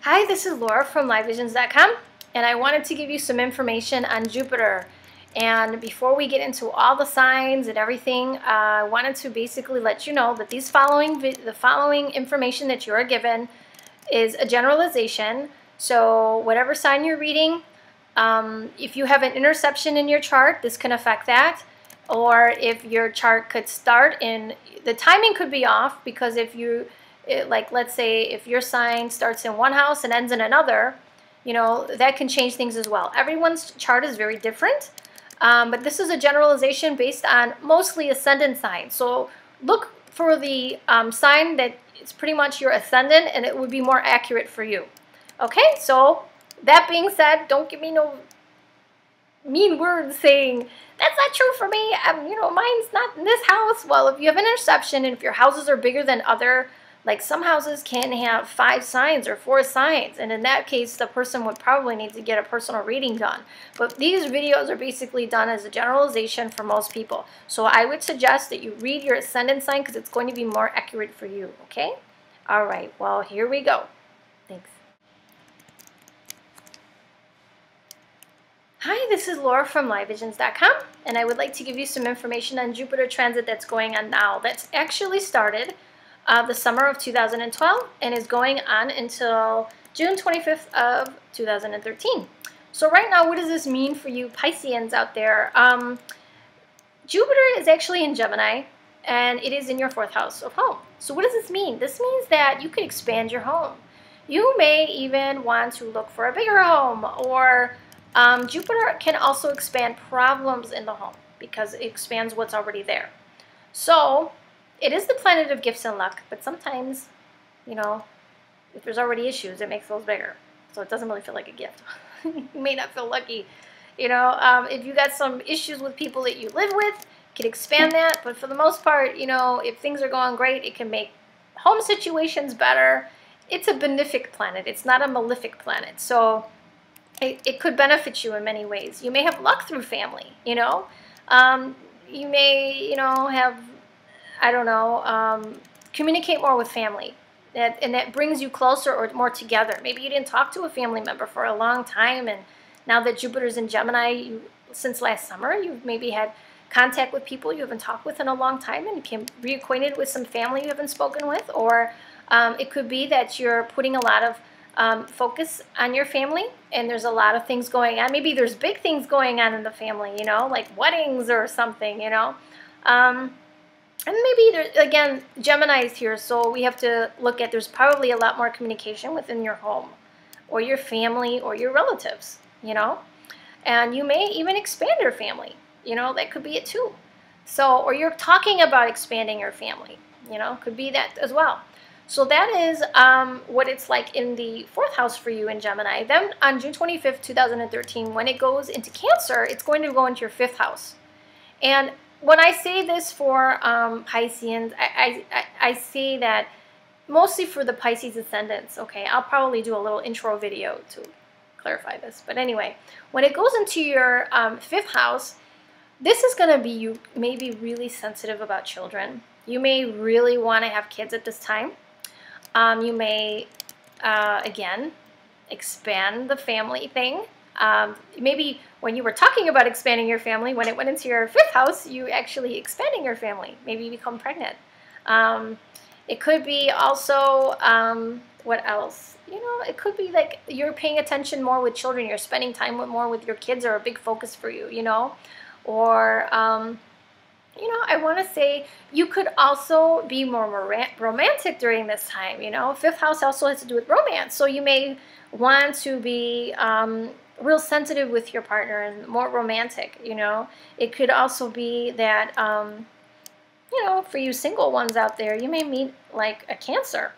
Hi, this is Laura from LIVEVISIONZ.com, and I wanted to give you some information on Jupiter. And before we get into all the signs and everything, I wanted to basically let you know that the following information that you are given is a generalization. So whatever sign you're reading, if you have an interception in your chart, this can affect that. Or if your chart could start in, the timing could be off, because if you, like let's say if your sign starts in one house and ends in another, you know, that can change things as well. Everyone's chart is very different, but this is a generalization based on mostly ascendant signs. So look for the sign that is pretty much your ascendant, and it would be more accurate for you. Okay, so that being said, don't give me no mean words saying that's not true for me. You know, mine's not in this house. Well, if you have an interception and if your houses are bigger than other, like some houses can have 5 signs or 4 signs, and in that case the person would probably need to get a personal reading done. But these videos are basically done as a generalization for most people. So I would suggest that you read your ascendant sign, because it's going to be more accurate for you. Okay? All right, well, here we go. Thanks. Hi, this is Laura from LiveVisions.com, and I would like to give you some information on Jupiter transit that's going on now. That's actually started the summer of 2012 and is going on until June 25th of 2013. So right now, what does this mean for you Pisceans out there? Jupiter is actually in Gemini, and it is in your 4th house of home. So what does this mean? This means that you can expand your home. You may even want to look for a bigger home, or Jupiter can also expand problems in the home because it expands what's already there. So it is the planet of gifts and luck, but sometimes, you know, if there's already issues, it makes those bigger. So it doesn't really feel like a gift. You may not feel lucky. You know, if you got some issues with people that you live with, you can expand that. But for the most part, you know, if things are going great, it can make home situations better. It's a benefic planet. It's not a malefic planet. So it could benefit you in many ways. You may have luck through family, you know. You may, you know, have, I don't know, communicate more with family. And that brings you closer or more together. Maybe you didn't talk to a family member for a long time, and now that Jupiter's in Gemini, since last summer, you've maybe had contact with people you haven't talked with in a long time, and you became reacquainted with some family you haven't spoken with. Or it could be that you're putting a lot of focus on your family, and there's a lot of things going on. Maybe there's big things going on in the family, you know, like weddings or something, you know. And maybe, there, again, Gemini is here, so we have to look at, there's probably a lot more communication within your home or your family or your relatives, you know. And you may even expand your family, you know, that could be it too. So, or you're talking about expanding your family, you know, could be that as well. So that is what it's like in the 4th house for you in Gemini. Then on June 25th, 2013, when it goes into Cancer, it's going to go into your 5th house. And when I say this for Pisceans, I say that mostly for the Pisces ascendants. Okay, I'll probably do a little intro video to clarify this. But anyway, when it goes into your 5th house, this is going to be, you may be really sensitive about children. You may really want to have kids at this time. You may, again, expand the family thing. Maybe when you were talking about expanding your family, when it went into your 5th house, you actually expanding your family. Maybe you become pregnant. It could be also, what else? You know, it could be like you're paying attention more with children. You're spending time more with your kids, are a big focus for you, you know. Or, you know, I want to say you could also be more romantic during this time, you know. 5th house also has to do with romance. So you may want to be real sensitive with your partner and more romantic, you know. It could also be that, you know, for you single ones out there, you may meet like a Cancer.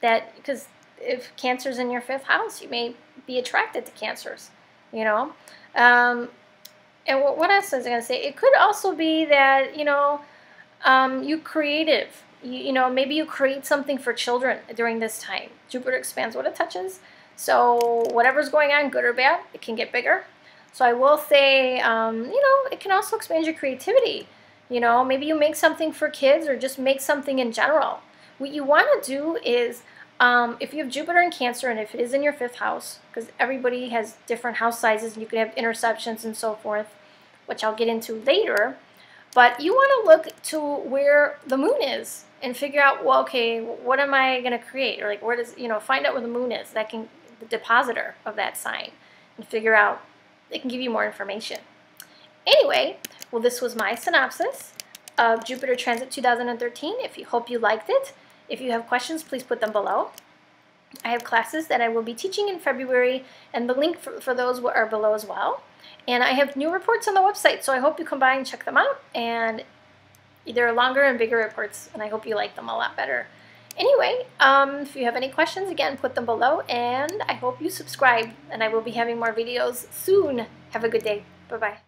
That, because if Cancer's in your 5th house, you may be attracted to Cancers, you know. And what else was I going to say? It could also be that, you know, you creative. You know, maybe you create something for children during this time. Jupiter expands what it touches. So whatever's going on, good or bad, it can get bigger. So I will say, you know, it can also expand your creativity. You know, maybe you make something for kids or just make something in general. What you want to do is If you have Jupiter in Cancer, and if it is in your 5th house, because everybody has different house sizes, and you can have interceptions and so forth, which I'll get into later, but you want to look to where the moon is and figure out, well, okay, what am I going to create? Or like, where does, find out where the moon is, that can, the depositor of that sign, and figure out, it can give you more information. Anyway, well, this was my synopsis of Jupiter Transit 2013. Hope you liked it. If you have questions, please put them below. I have classes that I will be teaching in February, and the link for those are below as well. And I have new reports on the website, so I hope you come by and check them out. And they're longer and bigger reports, and I hope you like them a lot better. Anyway, if you have any questions, again, put them below, and I hope you subscribe, and I will be having more videos soon. Have a good day. Bye-bye.